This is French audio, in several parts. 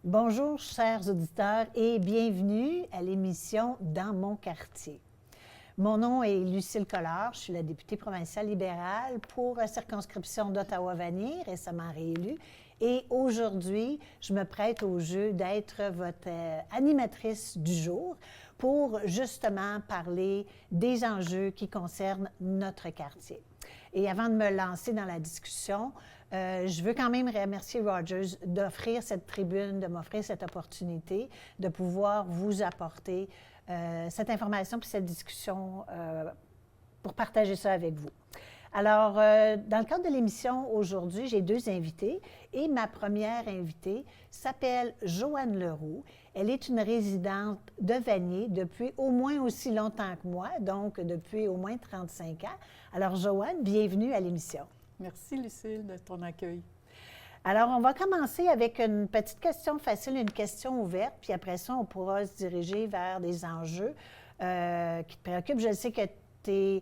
Bonjour, chers auditeurs, et bienvenue à l'émission Dans mon quartier. Mon nom est Lucille Collard, je suis la députée provinciale libérale pour la circonscription d'Ottawa-Vanier, récemment réélue. Et aujourd'hui, je me prête au jeu d'être votre animatrice du jour pour justement parler des enjeux qui concernent notre quartier. Et avant de me lancer dans la discussion, je veux quand même remercier Rogers d'offrir cette tribune, de m'offrir cette opportunité de pouvoir vous apporter cette information puis cette discussion pour partager ça avec vous. Alors, dans le cadre de l'émission aujourd'hui, j'ai deux invités et ma première invitée s'appelle Joanne Leroux. Elle est une résidente de Vanier depuis au moins aussi longtemps que moi, donc depuis au moins 35 ans. Alors, Joanne, bienvenue à l'émission. Merci, Lucille, de ton accueil. Alors, on va commencer avec une petite question facile, une question ouverte, puis après ça, on pourra se diriger vers des enjeux qui te préoccupent. Je sais que tu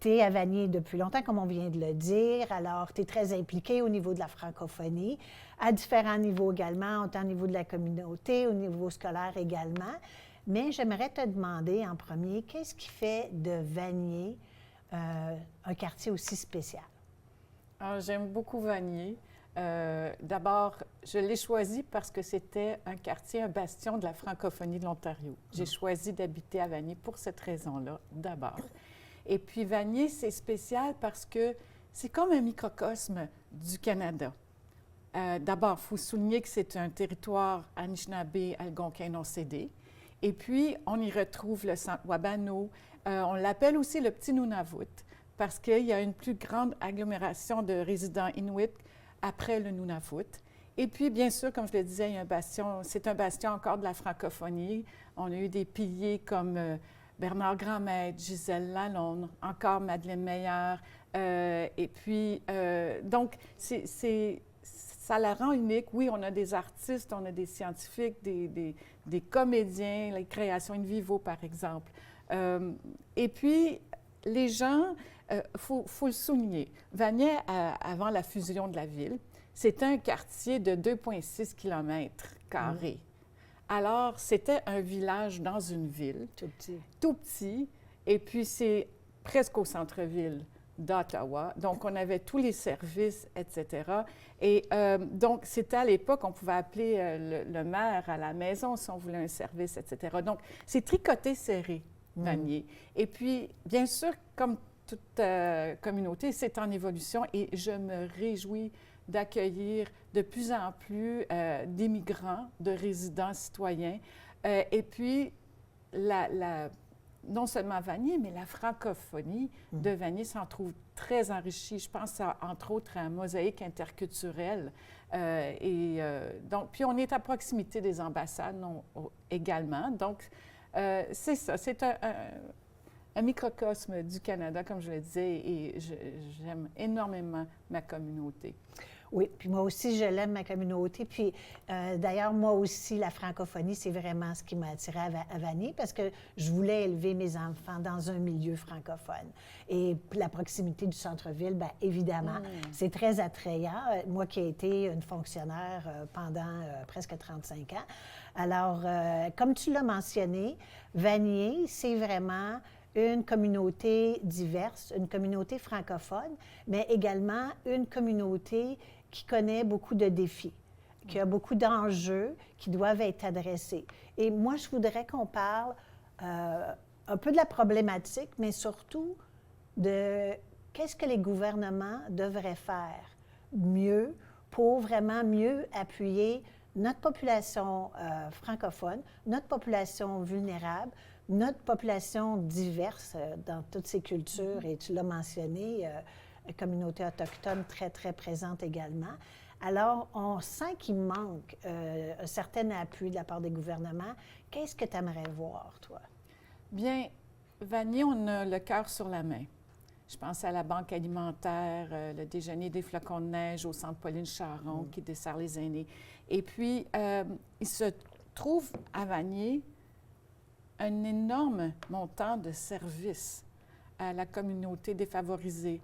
es à Vanier depuis longtemps, comme on vient de le dire. Alors, tu es très impliquée au niveau de la francophonie, à différents niveaux également, autant au niveau de la communauté, au niveau scolaire également. Mais j'aimerais te demander en premier, qu'est-ce qui fait de Vanier un quartier aussi spécial? J'aime beaucoup Vanier. D'abord, je l'ai choisi parce que c'était un quartier, un bastion de la francophonie de l'Ontario. J'ai choisi d'habiter à Vanier pour cette raison-là, d'abord. Et puis, Vanier, c'est spécial parce que c'est comme un microcosme du Canada. D'abord, il faut souligner que c'est un territoire Anishinaabe, Algonquin, non-cédé. Et puis, on y retrouve le centre Wabano. On l'appelle aussi le Petit Nunavut parce qu'il y a une plus grande agglomération de résidents Inuits après le Nunavut. Et puis, bien sûr, comme je le disais, il y a un bastion, c'est un bastion encore de la francophonie. On a eu des piliers comme Bernard Grandmaître, Gisèle Lalonde, encore Madeleine Meyer. Et puis, donc, ça la rend unique. Oui, on a des artistes, on a des scientifiques, des comédiens, les créations in vivo, par exemple. Et puis, les gens, faut le souligner, Vanier, avant la fusion de la ville, c'était un quartier de 2,6 km². Alors, c'était un village dans une ville. Tout petit. Tout petit. Et puis, c'est presque au centre-ville d'Ottawa. Donc, on avait tous les services, etc. Et donc, c'était à l'époque, on pouvait appeler le maire à la maison si on voulait un service, etc. Donc, c'est tricoté serré, Vanier. Et puis, bien sûr, comme toute communauté, c'est en évolution et je me réjouis d'accueillir de plus en plus d'immigrants, de résidents citoyens. Et puis, non seulement Vanier, mais la francophonie de Vanier s'en trouve très enrichie. Je pense, entre autres, à un mosaïque interculturel. Donc, puis on est à proximité des ambassades également. Donc, c'est ça, c'est un microcosme du Canada, comme je le disais, et j'aime énormément ma communauté. Oui, puis moi aussi, je l'aime, ma communauté. Puis d'ailleurs, moi aussi, la francophonie, c'est vraiment ce qui m'a attirée à Vanier parce que je voulais élever mes enfants dans un milieu francophone. Et la proximité du centre-ville, bien évidemment, c'est très attrayant. Moi qui ai été une fonctionnaire pendant presque 35 ans. Alors, comme tu l'as mentionné, Vanier, c'est vraiment une communauté diverse, une communauté francophone, mais également une communauté qui connaît beaucoup de défis, qui a beaucoup d'enjeux qui doivent être adressés. Et moi, je voudrais qu'on parle un peu de la problématique, mais surtout de qu'est-ce que les gouvernements devraient faire mieux pour vraiment mieux appuyer notre population francophone, notre population vulnérable, notre population diverse dans toutes ces cultures, et tu l'as mentionné, communauté autochtone très, très présente également. Alors, on sent qu'il manque un certain appui de la part des gouvernements. Qu'est-ce que tu aimerais voir, toi? Bien, Vanier, on a le cœur sur la main. Je pense à la banque alimentaire, le déjeuner des flocons de neige au centre Pauline Charon qui dessert les aînés. Et puis, il se trouve à Vanier un énorme montant de services à la communauté défavorisée.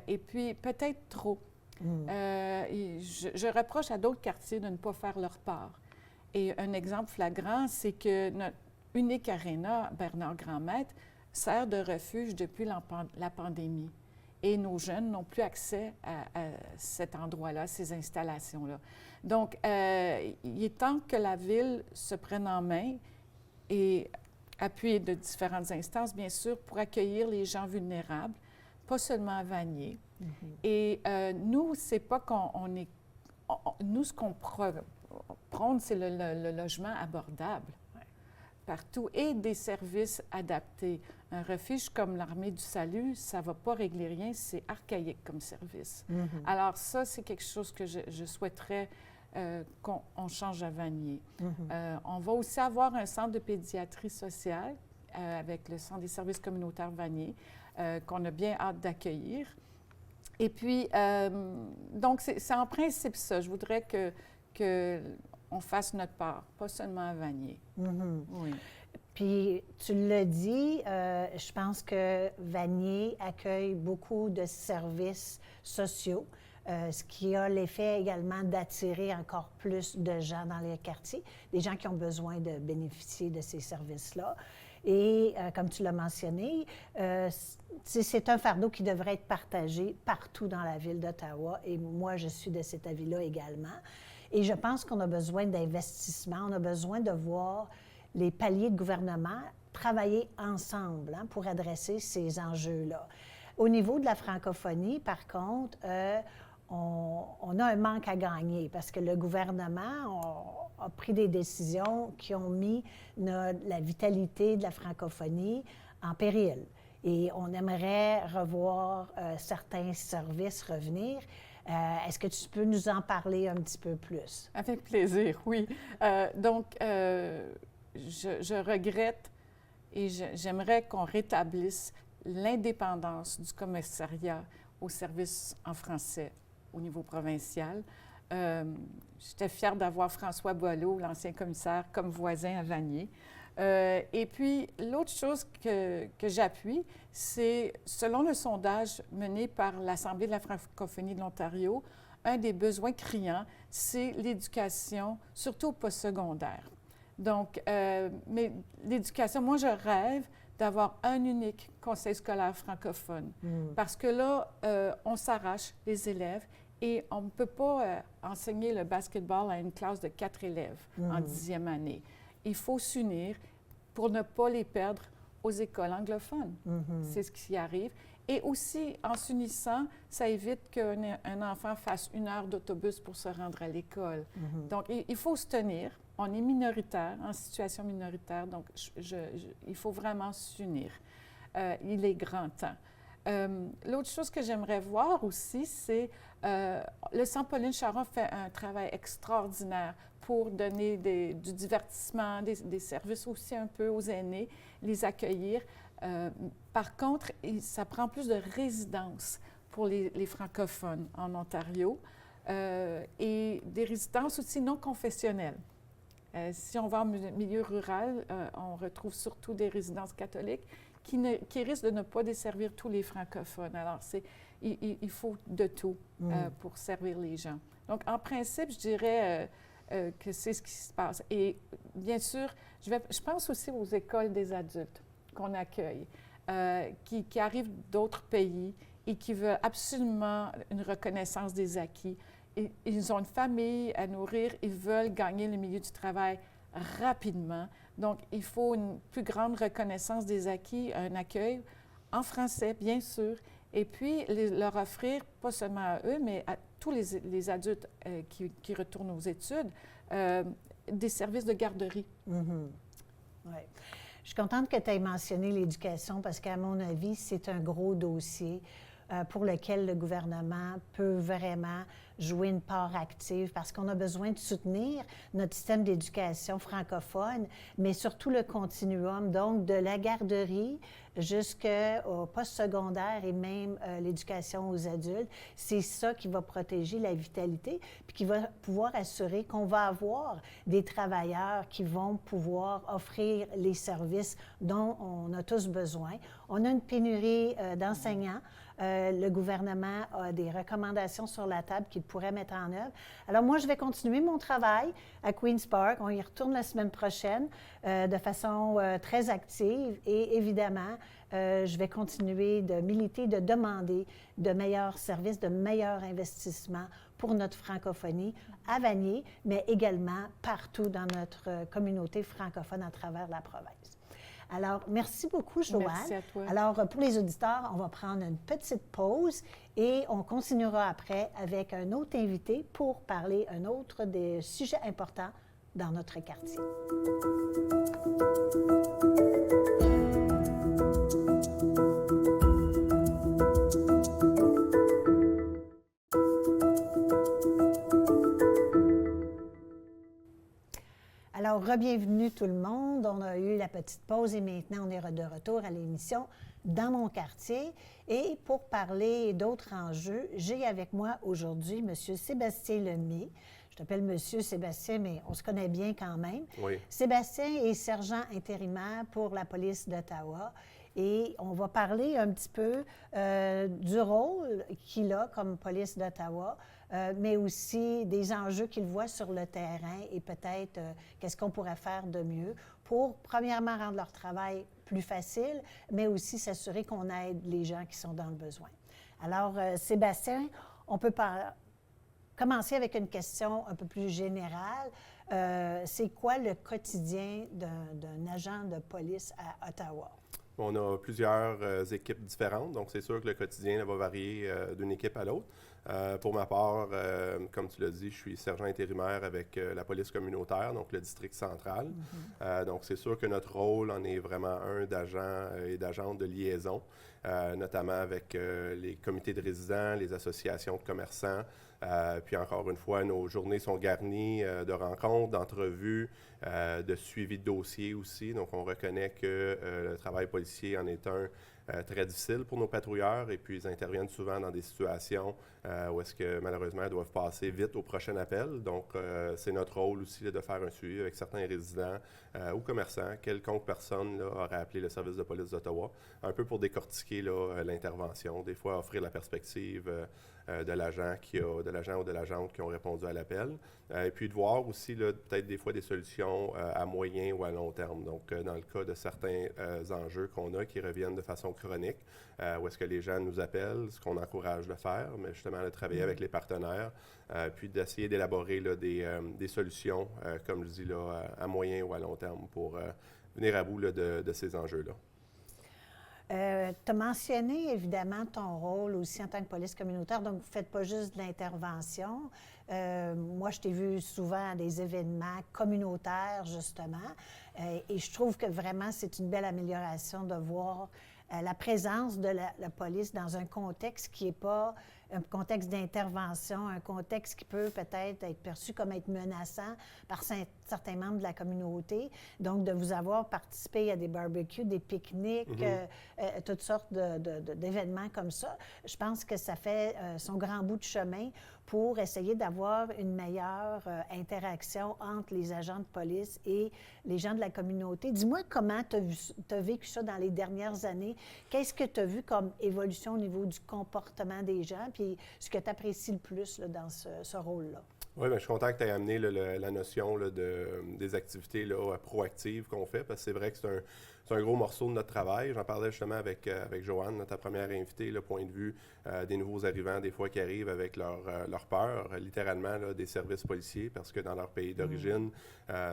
Et puis, peut-être trop. Je reproche à d'autres quartiers de ne pas faire leur part. Et un exemple flagrant, c'est que notre unique aréna, Bernard Grandmaître, sert de refuge depuis la pandémie. Et nos jeunes n'ont plus accès à cet endroit-là, ces installations-là. Donc, il est temps que la Ville se prenne en main et appuyée de différentes instances, bien sûr, pour accueillir les gens vulnérables, pas seulement à Vanier. Et nous, c'est pas qu'on est... nous, ce qu'on prône, c'est le logement abordable partout et des services adaptés. Un refuge comme l'Armée du Salut, ça ne va pas régler rien, c'est archaïque comme service. Alors ça, c'est quelque chose que je souhaiterais qu'on change à Vanier. On va aussi avoir un centre de pédiatrie sociale avec le Centre des services communautaires Vanier, qu'on a bien hâte d'accueillir. Et puis, donc, c'est en principe ça. Je voudrais qu'on fasse notre part, pas seulement à Vanier. Oui. Puis, tu l'as dit, je pense que Vanier accueille beaucoup de services sociaux, ce qui a l'effet également d'attirer encore plus de gens dans les quartiers, des gens qui ont besoin de bénéficier de ces services-là. Et comme tu l'as mentionné, c'est un fardeau qui devrait être partagé partout dans la ville d'Ottawa. Et moi, je suis de cet avis-là également. Et je pense qu'on a besoin d'investissement, on a besoin de voir les paliers de gouvernement travailler ensemble pour adresser ces enjeux-là. Au niveau de la francophonie, par contre, on a un manque à gagner parce que le gouvernement a pris des décisions qui ont mis la vitalité de la francophonie en péril. Et on aimerait revoir certains services revenir. Est-ce que tu peux nous en parler un petit peu plus? Avec plaisir, oui. Je regrette et j'aimerais qu'on rétablisse l'indépendance du commissariat aux services en français au niveau provincial. J'étais fière d'avoir François Boileau, l'ancien commissaire, comme voisin à Vanier. Et puis, l'autre chose que j'appuie, c'est, selon le sondage mené par l'Assemblée de la francophonie de l'Ontario, un des besoins criants, c'est l'éducation, surtout au postsecondaire. Donc, mais l'éducation, moi, je rêve d'avoir un unique conseil scolaire francophone. Parce que là, on s'arrache, les élèves, et on ne peut pas enseigner le basketball à une classe de 4 élèves en 10e année. Il faut s'unir pour ne pas les perdre aux écoles anglophones. C'est ce qui arrive. Et aussi, en s'unissant, ça évite qu'un enfant fasse 1 heure d'autobus pour se rendre à l'école. Donc, il faut se tenir. On est minoritaire, en situation minoritaire, donc il faut vraiment s'unir. Il est grand temps. L'autre chose que j'aimerais voir aussi, c'est le Centre Pauline Charon fait un travail extraordinaire pour donner du divertissement, des services aussi un peu aux aînés, les accueillir. Par contre, ça prend plus de résidences pour les francophones en Ontario et des résidences aussi non confessionnelles. Si on va en milieu rural, on retrouve surtout des résidences catholiques qui risquent de ne pas desservir tous les francophones. Alors, il faut de tout pour servir les gens. Donc, en principe, je dirais que c'est ce qui se passe. Et bien sûr, je pense aussi aux écoles des adultes qu'on accueille, qui arrivent d'autres pays et qui veulent absolument une reconnaissance des acquis. Ils ont une famille à nourrir, ils veulent gagner le milieu du travail rapidement. Donc, il faut une plus grande reconnaissance des acquis, un accueil en français, bien sûr, et puis leur offrir, pas seulement à eux, mais à tous les adultes qui retournent aux études, des services de garderie. Ouais. Je suis contente que tu aies mentionné l'éducation parce qu'à mon avis, c'est un gros dossier. pour lequel le gouvernement peut vraiment jouer une part active parce qu'on a besoin de soutenir notre système d'éducation francophone, mais surtout le continuum, donc de la garderie jusqu'au postsecondaire et même l'éducation aux adultes. C'est ça qui va protéger la vitalité, puis qui va pouvoir assurer qu'on va avoir des travailleurs qui vont pouvoir offrir les services dont on a tous besoin. On a une pénurie d'enseignants. Le gouvernement a des recommandations sur la table qu'il pourrait mettre en œuvre. Alors moi, je vais continuer mon travail à Queen's Park. On y retourne la semaine prochaine de façon très active et évidemment, je vais continuer de militer, de demander de meilleurs services, de meilleurs investissements pour notre francophonie à Vanier, mais également partout dans notre communauté francophone à travers la province. Alors, merci beaucoup, Joanne. Merci à toi. Alors, pour les auditeurs, on va prendre une petite pause et on continuera après avec un autre invité pour parler un autre des sujets importants dans notre quartier. Alors, re-bienvenue tout le monde. On a eu la petite pause et maintenant on est de retour à l'émission Dans mon quartier. Et pour parler d'autres enjeux, j'ai avec moi aujourd'hui M. Sébastien Lemay. Je t'appelle M. Sébastien, mais on se connaît bien quand même. Oui. Sébastien est sergent intérimaire pour la police d'Ottawa. Et on va parler un petit peu du rôle qu'il a comme police d'Ottawa, mais aussi des enjeux qu'il voit sur le terrain et peut-être qu'est-ce qu'on pourrait faire de mieux pour, premièrement, rendre leur travail plus facile, mais aussi s'assurer qu'on aide les gens qui sont dans le besoin. Alors, Sébastien, on peut commencer avec une question un peu plus générale. C'est quoi le quotidien d'un agent de police à Ottawa? On a plusieurs équipes différentes, donc c'est sûr que le quotidien va varier d'une équipe à l'autre. Pour ma part, comme tu l'as dit, je suis sergent intérimaire avec la police communautaire, donc le district central. Donc c'est sûr que notre rôle en est vraiment un d'agent et d'agente de liaison, notamment avec les comités de résidents, les associations de commerçants. Puis encore une fois, nos journées sont garnies de rencontres, d'entrevues, de suivi de dossiers aussi. Donc on reconnaît que le travail policier en est un très difficile pour nos patrouilleurs et puis ils interviennent souvent dans des situations où est-ce que malheureusement ils doivent passer vite au prochain appel. Donc c'est notre rôle aussi là, de faire un suivi avec certains résidents ou commerçants, quelconque personne là, aurait appelé le service de police d'Ottawa, un peu pour décortiquer là, l'intervention, des fois offrir la perspective de l'agent ou de l'agente qui ont répondu à l'appel. Et puis de voir aussi peut-être des fois des solutions à moyen ou à long terme. Donc dans le cas de certains enjeux qu'on a qui reviennent de façon chronique, où est-ce que les gens nous appellent, ce qu'on encourage de faire, mais justement de travailler avec les partenaires, puis d'essayer d'élaborer là, des solutions, comme je dis, là, à moyen ou à long terme pour venir à bout là, de ces enjeux-là. Tu as mentionné évidemment ton rôle aussi en tant que police communautaire, donc vous ne faites pas juste de l'intervention. Moi, je t'ai vu souvent à des événements communautaires, justement, et je trouve que vraiment c'est une belle amélioration de voir la présence de la police dans un contexte qui n'est pas un contexte d'intervention, un contexte qui peut peut-être être perçu comme être menaçant par certains membres de la communauté. Donc, de vous avoir participé à des barbecues, des pique-niques, toutes sortes d'événements comme ça, je pense que ça fait son grand bout de chemin pour essayer d'avoir une meilleure interaction entre les agents de police et les gens de la communauté. Dis-moi comment tu as vécu ça dans les dernières années. Qu'est-ce que tu as vu comme évolution au niveau du comportement des gens, puis ce que tu apprécies le plus là, dans ce rôle-là? Oui, bien, je suis content que tu aies amené là, la notion là, des activités là, proactives qu'on fait, parce que c'est vrai que c'est un gros morceau de notre travail. J'en parlais justement avec Joanne, ta première invitée, le point de vue des nouveaux arrivants, des fois qui arrivent avec leur peur, littéralement là, des services policiers, parce que dans leur pays d'origine,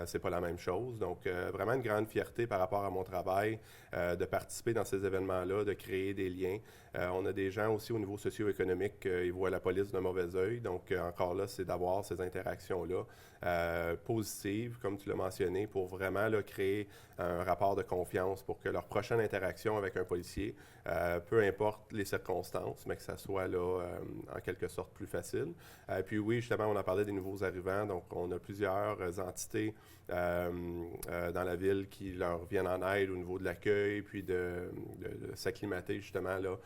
c'est pas la même chose. Donc, vraiment une grande fierté par rapport à mon travail de participer dans ces événements-là, de créer des liens. On a des gens aussi au niveau socio-économique, ils voient la police d'un mauvais œil. Donc, encore là, c'est d'avoir ces interactions-là positives, comme tu l'as mentionné, pour vraiment là, créer un rapport de confiance confiance pour que leur prochaine interaction avec un policier, peu importe les circonstances, mais que ça soit là, en quelque sorte plus facile. Puis oui, justement, on a parlé des nouveaux arrivants, donc on a plusieurs entités dans la ville qui leur viennent en aide au niveau de l'accueil, puis de s'acclimater justement là,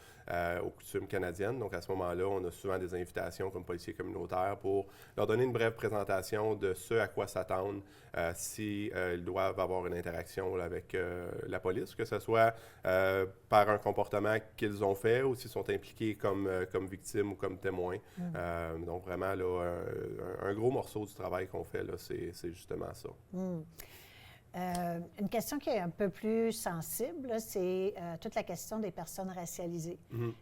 aux coutumes canadiennes. Donc à ce moment-là, on a souvent des invitations comme policiers communautaires pour leur donner une brève présentation de ce à quoi s'attendre s'ils doivent avoir une interaction là, avec la police, que ce soit par un comportement qu'ils ont fait ou s'ils sont impliqués comme victimes ou comme témoins. Donc vraiment, là, un gros morceau du travail qu'on fait, là, c'est justement ça. Une question qui est un peu plus sensible, là, c'est toute la question des personnes racialisées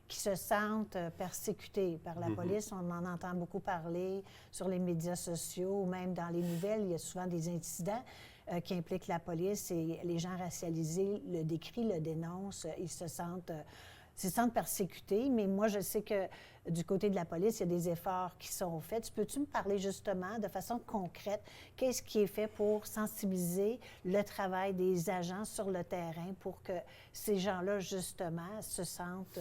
qui se sentent persécutées par la police. On en entend beaucoup parler sur les médias sociaux ou même dans les nouvelles. Il y a souvent des incidents qui impliquent la police et les gens racialisés le décrient, le dénoncent. Ils se sentent persécutés, mais moi, je sais que du côté de la police, il y a des efforts qui sont faits. Peux-tu me parler justement de façon concrète, qu'est-ce qui est fait pour sensibiliser le travail des agents sur le terrain pour que ces gens-là, justement, se sentent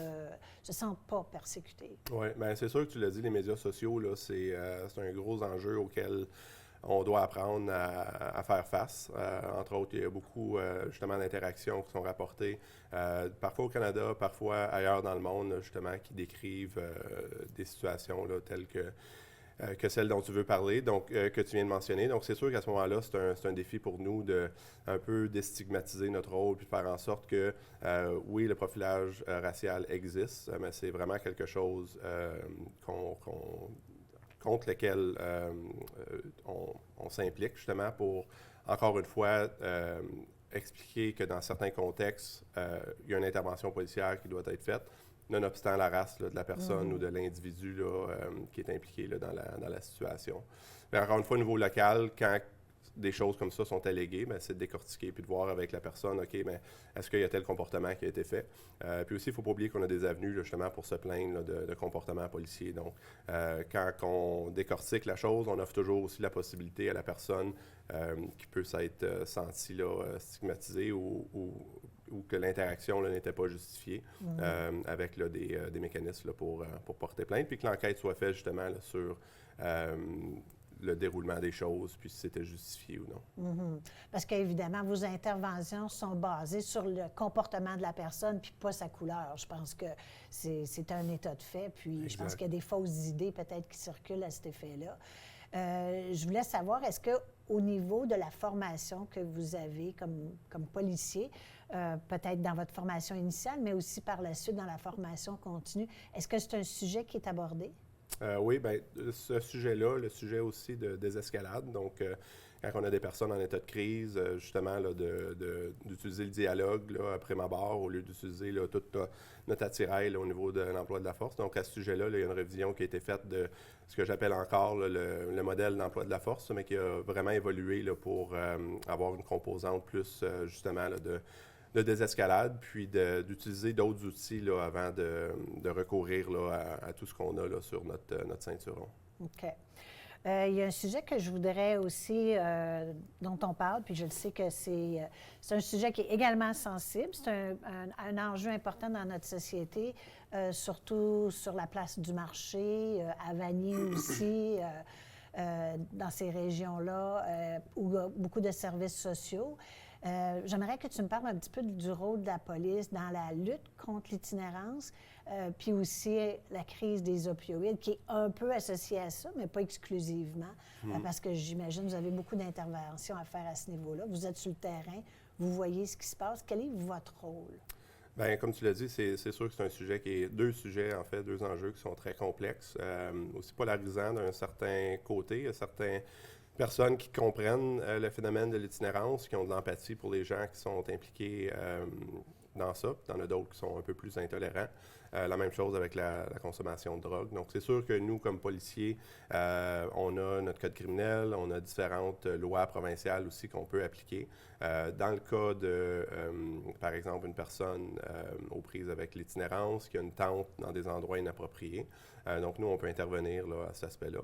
pas persécutés? Oui, bien c'est sûr que tu l'as dit, les médias sociaux, là, c'est un gros enjeu auquel on doit apprendre à faire face. Entre autres, il y a beaucoup justement d'interactions qui sont rapportées, parfois au Canada, parfois ailleurs dans le monde, justement, qui décrivent des situations là, telles que celle dont tu veux parler, donc que tu viens de mentionner. Donc, c'est sûr qu'à ce moment-là, c'est un défi pour nous de un peu déstigmatiser notre rôle puis de faire en sorte que, oui, le profilage racial existe, mais c'est vraiment quelque chose contre lequel on s'implique justement pour, encore une fois, expliquer que dans certains contextes, il y a une intervention policière qui doit être faite, nonobstant la race là, de la personne ou de l'individu qui est impliqué là, dans la situation. Mais encore une fois, au niveau local, quand des choses comme ça sont alléguées, bien, c'est de décortiquer puis de voir avec la personne, OK, mais est-ce qu'il y a tel comportement qui a été fait? Puis aussi, il ne faut pas oublier qu'on a des avenues là, justement pour se plaindre là, de comportements policiers. Donc, quand on décortique la chose, on offre toujours aussi la possibilité à la personne qui peut s'être sentie là, stigmatisée ou que l'interaction n'était pas justifiée avec là, des mécanismes là, pour porter plainte, puis que l'enquête soit faite justement là, sur le déroulement des choses, puis si c'était justifié ou non. Parce qu'évidemment, vos interventions sont basées sur le comportement de la personne, puis pas sa couleur. Je pense que c'est un état de fait, puis Exact. Je pense qu'il y a des fausses idées peut-être qui circulent à cet effet-là. Je voulais savoir, est-ce qu'au niveau de la formation que vous avez comme policier, peut-être dans votre formation initiale, mais aussi par la suite dans la formation continue, est-ce que c'est un sujet qui est abordé? Oui, bien, ce sujet-là, le sujet aussi de désescalade, donc quand on a des personnes en état de crise, justement, là, d'utiliser le dialogue là, après ma barre au lieu d'utiliser là, toute notre attirail là, au niveau de l'emploi de la force. Donc, à ce sujet-là, là, il y a une révision qui a été faite de ce que j'appelle encore là, le modèle d'emploi de la force, mais qui a vraiment évolué là, pour avoir une composante plus, justement, là, de désescalade, puis d'utiliser d'autres outils là, avant de recourir là, à tout ce qu'on a là, sur notre ceinturon. OK. Il y a un sujet que je voudrais aussi, dont on parle, puis je le sais que c'est un sujet qui est également sensible. C'est un enjeu important dans notre société, surtout sur la place du marché, à Vanier aussi, dans ces régions-là, où il y a beaucoup de services sociaux. J'aimerais que tu me parles un petit peu du rôle de la police dans la lutte contre l'itinérance, puis aussi la crise des opioïdes, qui est un peu associée à ça, mais pas exclusivement, parce que j'imagine que vous avez beaucoup d'interventions à faire à ce niveau-là. Vous êtes sur le terrain, vous voyez ce qui se passe. Quel est votre rôle? Bien, comme tu l'as dit, c'est sûr que c'est un sujet qui est deux sujets, en fait, deux enjeux qui sont très complexes, aussi polarisants d'un certain côté. Il y a certaines personnes qui comprennent le phénomène de l'itinérance, qui ont de l'empathie pour les gens qui sont impliqués dans ça. Il y en a d'autres qui sont un peu plus intolérants. La même chose avec la consommation de drogue. Donc, c'est sûr que nous, comme policiers, on a notre code criminel, on a différentes lois provinciales aussi qu'on peut appliquer. Dans le cas de, par exemple, une personne aux prises avec l'itinérance qui a une tente dans des endroits inappropriés, donc, nous, on peut intervenir là, à cet aspect-là.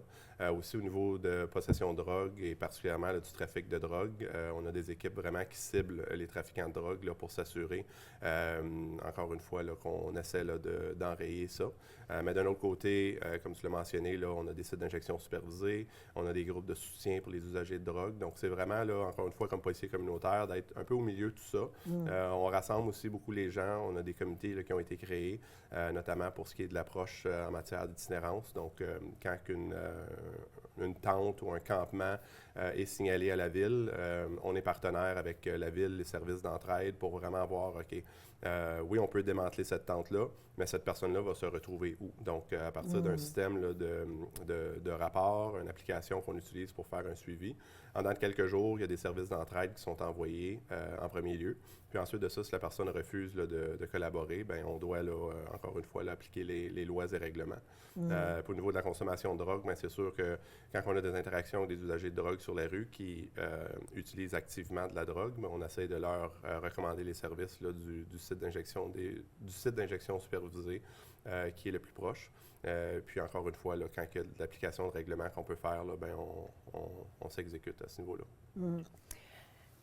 Aussi, au niveau de possession de drogue et particulièrement là, du trafic de drogue, on a des équipes vraiment qui ciblent les trafiquants de drogue là, pour s'assurer, encore une fois, là, qu'on essaie là, d'enrayer ça. Mais d'un autre côté, comme tu l'as mentionné, là, on a des sites d'injection supervisés, on a des groupes de soutien pour les usagers de drogue. Donc, c'est vraiment, là, encore une fois, comme policier communautaire, d'être un peu au milieu de tout ça. On rassemble aussi beaucoup les gens. On a des comités là, qui ont été créés, notamment pour ce qui est de l'approche en matière d'itinérance. Donc, quand une tente ou un campement est signalé à la ville, on est partenaire avec la ville, les services d'entraide pour vraiment voir, OK, oui, on peut démanteler cette tente-là, mais cette personne-là va se retrouver où? Donc, à partir d'un système là, de rapport, une application qu'on utilise pour faire un suivi, en dans quelques jours, il y a des services d'entraide qui sont envoyés en premier lieu. Puis ensuite de ça, si la personne refuse là, de collaborer, bien, on doit, là, encore une fois, là, appliquer les lois et règlements. Au niveau de la consommation de drogue, bien, c'est sûr que quand on a des interactions avec des usagers de drogue sur la rue qui utilisent activement de la drogue, bien, on essaie de leur recommander les services là, du site d'injection supervisé qui est le plus proche. Puis encore une fois, là, quand il y a de l'application de règlement qu'on peut faire, là, bien, on s'exécute à ce niveau-là.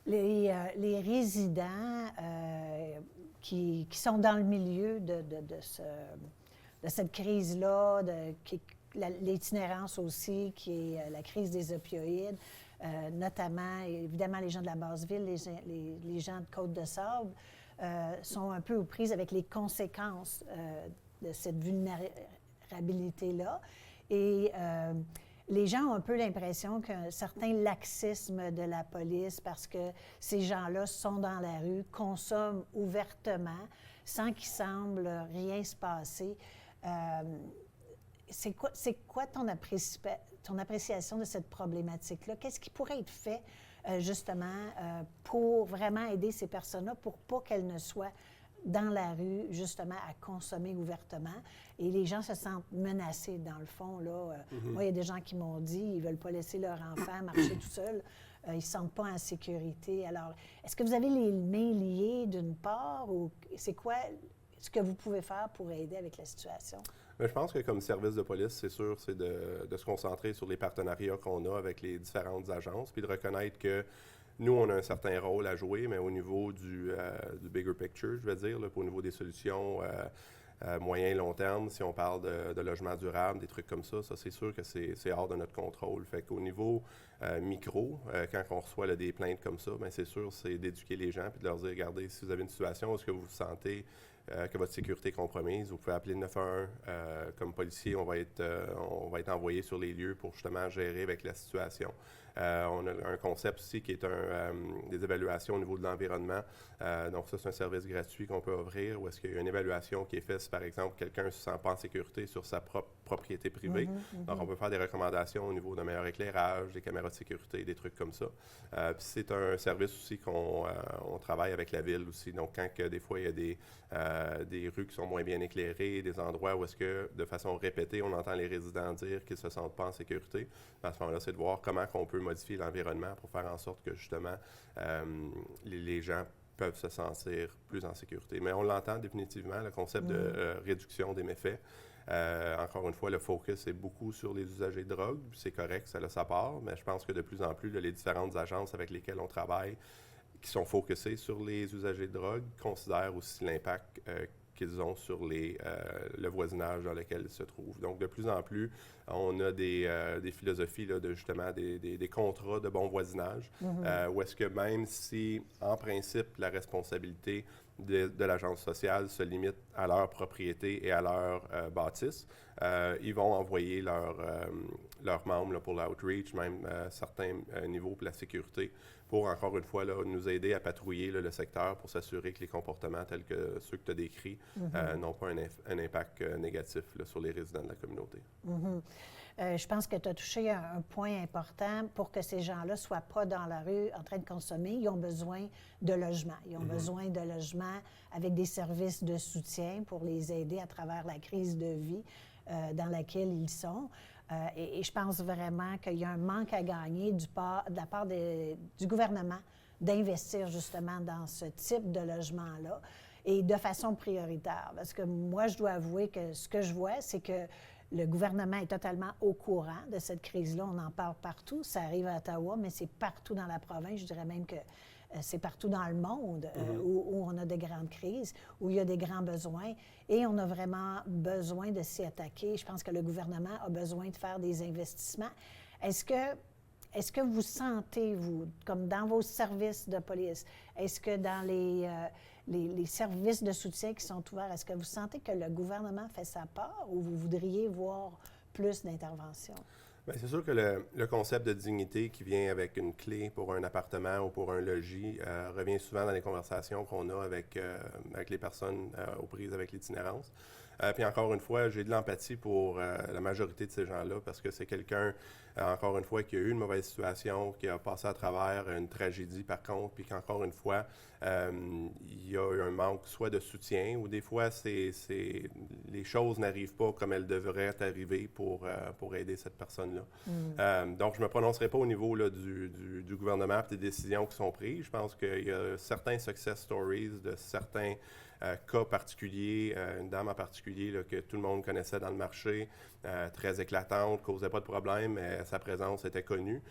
Les résidents qui sont dans le milieu de cette crise-là, l'itinérance aussi, qui est la crise des opioïdes, notamment, évidemment, les gens de la Basse-Ville, les gens de Côte-de-Sable, sont un peu aux prises avec les conséquences de cette vulnérabilité-là. Et les gens ont un peu l'impression qu'un certain laxisme de la police, parce que ces gens-là sont dans la rue, consomment ouvertement, sans qu'il semble rien se passer. C'est quoi ton appréciation de cette problématique-là? Qu'est-ce qui pourrait être fait, justement, pour vraiment aider ces personnes-là, pour pas qu'elles ne soient dans la rue, justement, à consommer ouvertement. Et les gens se sentent menacés, dans le fond, là. Moi, il y a des gens qui m'ont dit qu'ils ne veulent pas laisser leur enfant marcher tout seul. Ils ne se sentent pas en sécurité. Alors, est-ce que vous avez les mains liées d'une part, ou c'est quoi ce que vous pouvez faire pour aider avec la situation? Bien, je pense que comme service de police, c'est sûr, c'est de se concentrer sur les partenariats qu'on a avec les différentes agences, puis de reconnaître que nous, on a un certain rôle à jouer, mais au niveau du bigger picture, je veux dire, là, au niveau des solutions moyen et long terme, si on parle de logement durable, des trucs comme ça c'est sûr que c'est hors de notre contrôle. Fait qu'au niveau micro, quand on reçoit là, des plaintes comme ça, bien, c'est sûr, c'est d'éduquer les gens puis de leur dire, regardez, si vous avez une situation où est-ce que vous vous sentez que votre sécurité est compromise, vous pouvez appeler le 911. Comme policier, on va être envoyé sur les lieux pour justement gérer avec la situation. On a un concept aussi qui est des évaluations au niveau de l'environnement. Donc ça, c'est un service gratuit qu'on peut offrir où est-ce qu'il y a une évaluation qui est faite si, par exemple, quelqu'un ne se sent pas en sécurité sur sa propre propriété privée. Donc, on peut faire des recommandations au niveau d'un meilleur éclairage, des caméras de sécurité, des trucs comme ça. Puis c'est un service aussi qu'on travaille avec la ville aussi. Donc, quand des fois, il y a des rues qui sont moins bien éclairées, des endroits où est-ce que, de façon répétée, on entend les résidents dire qu'ils ne se sentent pas en sécurité, à ce moment-là, c'est de voir comment on peut modifier l'environnement pour faire en sorte que, justement, les gens peuvent se sentir plus en sécurité. Mais on l'entend définitivement, le concept de réduction des méfaits. Encore une fois, le focus est beaucoup sur les usagers de drogue. C'est correct, ça a sa part, mais je pense que de plus en plus, les différentes agences avec lesquelles on travaille, qui sont focusées sur les usagers de drogue, considèrent aussi l'impact qu'ils ont sur le voisinage dans lequel ils se trouvent. Donc, de plus en plus, on a des philosophies là, de justement des contrats de bon voisinage, où est-ce que même si, en principe, la responsabilité de l'agence sociale se limite à leur propriété et à leur bâtisse, ils vont envoyer leurs membres là, pour l'outreach, même à certains niveaux pour la sécurité, pour, encore une fois, là, nous aider à patrouiller là, le secteur pour s'assurer que les comportements tels que ceux que tu as décrits n'ont pas un impact négatif là, sur les résidents de la communauté. je pense que tu as touché un point important pour que ces gens-là ne soient pas dans la rue en train de consommer. Ils ont besoin de logement. Ils ont besoin de logement avec des services de soutien pour les aider à travers la crise de vie dans laquelle ils sont. Et je pense vraiment qu'il y a un manque à gagner de la part du gouvernement d'investir justement dans ce type de logement-là et de façon prioritaire. Parce que moi, je dois avouer que ce que je vois, c'est que le gouvernement est totalement au courant de cette crise-là. On en parle partout. Ça arrive à Ottawa, mais c'est partout dans la province. Je dirais même que c'est partout dans le monde où on a de grandes crises, où il y a des grands besoins. Et on a vraiment besoin de s'y attaquer. Je pense que le gouvernement a besoin de faire des investissements. Est-ce que vous sentez, vous, comme dans vos services de police, est-ce que dans les services de soutien qui sont ouverts, est-ce que vous sentez que le gouvernement fait sa part ou vous voudriez voir plus d'intervention? Bien, c'est sûr que le concept de dignité qui vient avec une clé pour un appartement ou pour un logis revient souvent dans les conversations qu'on a avec les personnes aux prises avec l'itinérance. Puis encore une fois, j'ai de l'empathie pour la majorité de ces gens-là parce que c'est quelqu'un, encore une fois, qui a eu une mauvaise situation, qui a passé à travers une tragédie par contre, puis qu'encore une fois, il y a eu un manque soit de soutien ou des fois, les choses n'arrivent pas comme elles devraient arriver pour aider cette personne-là. Donc, je ne me prononcerai pas au niveau là, du gouvernement et des décisions qui sont prises. Je pense qu'il y a certains success stories de certains cas particuliers, une dame en particulier là, que tout le monde connaissait dans le marché, très éclatante, ne causait pas de problème, mais sa présence était connue.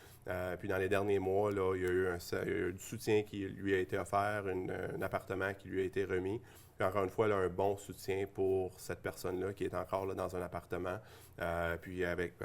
Puis dans les derniers mois, là, il y a eu du soutien qui lui a été offert, un appartement qui lui a été remis. Puis encore une fois, là, un bon soutien pour cette personne-là qui est encore là, dans un appartement, puis avec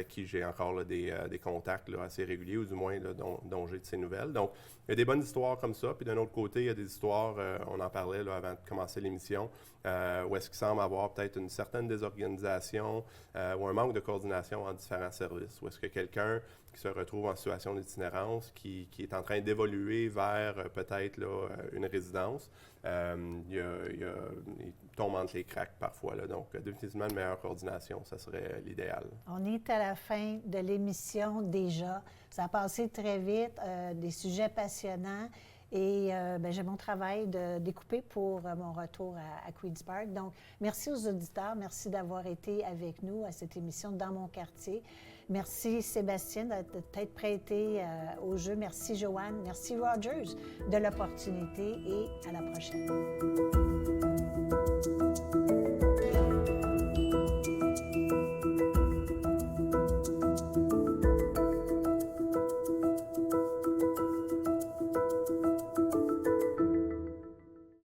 qui j'ai encore là, des contacts là, assez réguliers, ou du moins là, dont j'ai de ces nouvelles. Donc, il y a des bonnes histoires comme ça. Puis d'un autre côté, il y a des histoires, on en parlait là, avant de commencer l'émission, où est-ce qu'il semble avoir peut-être une certaine désorganisation ou un manque de coordination en différents services. Où est-ce que quelqu'un qui se retrouve en situation d'itinérance, qui est en train d'évoluer vers peut-être là, une résidence, il tombe entre les cracks parfois. Là. Donc, définitivement, une meilleure coordination, ça serait l'idéal. On est à la fin de l'émission déjà. Ça a passé très vite, des sujets passionnants. Et j'ai mon travail de découper pour mon retour à Queen's Park. Donc, merci aux auditeurs. Merci d'avoir été avec nous à cette émission Dans mon quartier. Merci Sébastien de t'être prêté au jeu. Merci Joanne. Merci Rogers de l'opportunité et à la prochaine.